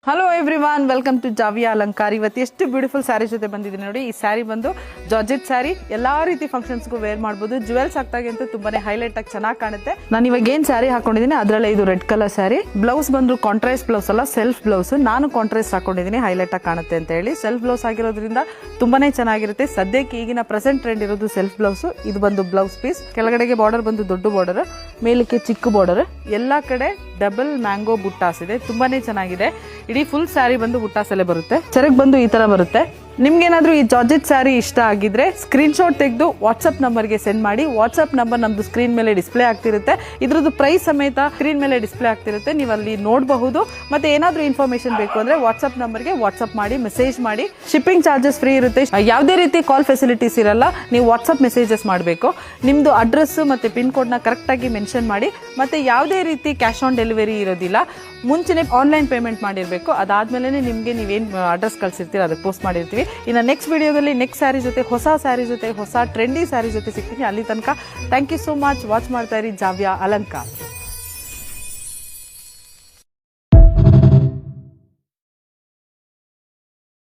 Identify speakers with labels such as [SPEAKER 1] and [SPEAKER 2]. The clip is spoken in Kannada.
[SPEAKER 1] ಹಲೋ ಎವ್ರಿವಾನ್, ವೆಲ್ಕಮ್ ಟು ಜಾವಿಯಾ ಅಲಂಕಾರ. ಇವತ್ತು ಎಷ್ಟು ಬ್ಯೂಟಿಫುಲ್ ಸ್ಯಾರಿ ಜೊತೆ ಬಂದಿದ್ದೀನಿ ನೋಡಿ. ಈ ಸ್ಯಾರಿ ಬಂದು ಜಾರ್ಜೆಟ್ ಸ್ಯಾರಿ, ಎಲ್ಲಾ ರೀತಿ ಫಂಕ್ಷನ್ಸ್ಗೂ ವೇರ್ ಮಾಡಬಹುದು. ಜುವೆಲ್ಸ್ ಹಾಕ್ತಾಗೆ ಅಂತೂ ತುಂಬಾನೇ ಹೈಲೈಟ್ ಆಗಿ ಚೆನ್ನಾಗಿ ಕಾಣುತ್ತೆ. ನಾನು ಇವಾಗ ಏನ್ ಸ್ಯಾರಿ ಹಾಕೊಂಡಿದ್ದೀನಿ ಅದರಲ್ಲೇ ಇದು ರೆಡ್ ಕಲರ್ ಸ್ಯಾರಿ. ಬ್ಲೌಸ್ ಬಂದು ಕಾಂಟ್ರಾಸ್ಟ್ ಬ್ಲೌಸ್ ಅಲ್ಲ, ಸೆಲ್ಫ್ ಬ್ಲೌಸ್. ನಾನು ಕಾಂಟ್ರಾಸ್ಟ್ ಹಾಕೊಂಡಿದ್ದೀನಿ, ಹೈಲೈಟ್ ಆಗಿ ಕಾಣುತ್ತೆ ಅಂತ ಹೇಳಿ. ಸೆಲ್ಫ್ ಬ್ಲೌಸ್ ಆಗಿರೋದ್ರಿಂದ ತುಂಬಾನೇ ಚೆನ್ನಾಗಿರುತ್ತೆ. ಸದ್ಯಕ್ಕೆ ಈಗಿನ ಪ್ರೆಸೆಂಟ್ ಟ್ರೆಂಡ್ ಇರೋದು ಸೆಲ್ಫ್ ಬ್ಲೌಸ್. ಇದು ಬಂದು ಬ್ಲೌಸ್ ಪೀಸ್, ಕೆಳಗಡೆಗೆ ಬಾರ್ಡರ್ ಬಂದು ದೊಡ್ಡ ಬಾರ್ಡರ್, ಮೇಲಕ್ಕೆ ಚಿಕ್ಕ ಬಾರ್ಡರ್, ಎಲ್ಲಾ ಕಡೆ ಡಬಲ್ ಮ್ಯಾಂಗೋ ಬುಟ್ಟಾಸ್ ಇದೆ. ತುಂಬಾನೇ ಚೆನ್ನಾಗಿದೆ. ಇಡೀ ಫುಲ್ ಸ್ಯಾರಿ ಬಂದು ಬುಟ್ಟಾಸಲ್ಲೇ ಬರುತ್ತೆ. ಸೆರಗ್ ಬಂದು ಈ ತರ ಬರುತ್ತೆ. ನಿಮ್ಗೇನಾದ್ರೂ ಈ ಜಾರ್ಜೆಟ್ ಸ್ಯಾರಿ ಇಷ್ಟ ಆಗಿದ್ರೆ ಸ್ಕ್ರೀನ್ ಶಾಟ್ ತೆಗೆದು ವಾಟ್ಸ್ಆಪ್ ನಂಬರ್ಗೆ ಸೆಂಡ್ ಮಾಡಿ. ವಾಟ್ಸ್ಆಪ್ ನಂಬರ್ ನಮ್ದು ಸ್ಕ್ರೀನ್ ಮೇಲೆ ಡಿಸ್ಪ್ಲೇ ಆಗ್ತಿರುತ್ತೆ. ಇದ್ರದ್ದು ಪ್ರೈಸ್ ಸಮೇತ ಸ್ಕ್ರೀನ್ ಮೇಲೆ ಡಿಸ್ಪ್ಲೇ ಆಗ್ತಿರುತ್ತೆ, ನೀವು ಅಲ್ಲಿ ನೋಡಬಹುದು. ಮತ್ತೆ ಏನಾದ್ರೂ ಇನ್ಫಾರ್ಮೇಶನ್ ಬೇಕು ಅಂದ್ರೆ ವಾಟ್ಸ್ಆಪ್ ನಂಬರ್ಗೆ ವಾಟ್ಸ್ಆಪ್ ಮಾಡಿ, ಮೆಸೇಜ್ ಮಾಡಿ. ಶಿಪ್ಪಿಂಗ್ ಚಾರ್ಜಸ್ ಫ್ರೀ ಇರುತ್ತೆ. ಯಾವುದೇ ರೀತಿ ಕಾಲ್ ಫೆಸಿಲಿಟೀಸ್ ಇರಲ್ಲ. ನೀವು ವಾಟ್ಸ್ಆಪ್ ಮೆಸೇಜಸ್ ಮಾಡಬೇಕು. ನಿಮ್ದು ಅಡ್ರೆಸ್ ಮತ್ತೆ ಪಿನ್ ಕೋಡ್ ನ ಕರೆಕ್ಟ್ ಆಗಿ ಮೆನ್ಷನ್ ಮಾಡಿ. ಮತ್ತೆ ಯಾವುದೇ ರೀತಿ ಕ್ಯಾಶ್ ಆನ್ ಡೆಲಿವರಿ ಇರೋದಿಲ್ಲ. ಮುಂಚೆನೆ ಆನ್ಲೈನ್ ಪೇಮೆಂಟ್ ಮಾಡಿರ್ಬೇಕು. ಅದಾದ್ಮೇಲೆ ನಿಮ್ಗೆ ನೀವೇನ್ ಅಡ್ರೆಸ್ ಕಳ್ಸಿರ್ತೀರ ಅದಕ್ಕೆ ಪೋಸ್ಟ್ ಮಾಡಿರ್ತೀವಿ. ಇನ್ನು ನೆಕ್ಸ್ಟ್ ವಿಡಿಯೋದಲ್ಲಿ ನೆಕ್ಸ್ಟ್ ಸ್ಯಾರಿ ಜೊತೆ, ಹೊಸ ಸ್ಯಾರಿ ಜೊತೆ, ಹೊಸ ಟ್ರೆಂಡಿ ಸ್ಯಾರಿ ಜೊತೆ ಸಿಗ್ತೀನಿ. ಅಲ್ಲಿ ತನಕ thank you so much. Watch ಮಾಡ್ತಾ ಇರಿ ಜಾವ್ಯಾ ಅಲಂಕಾರ.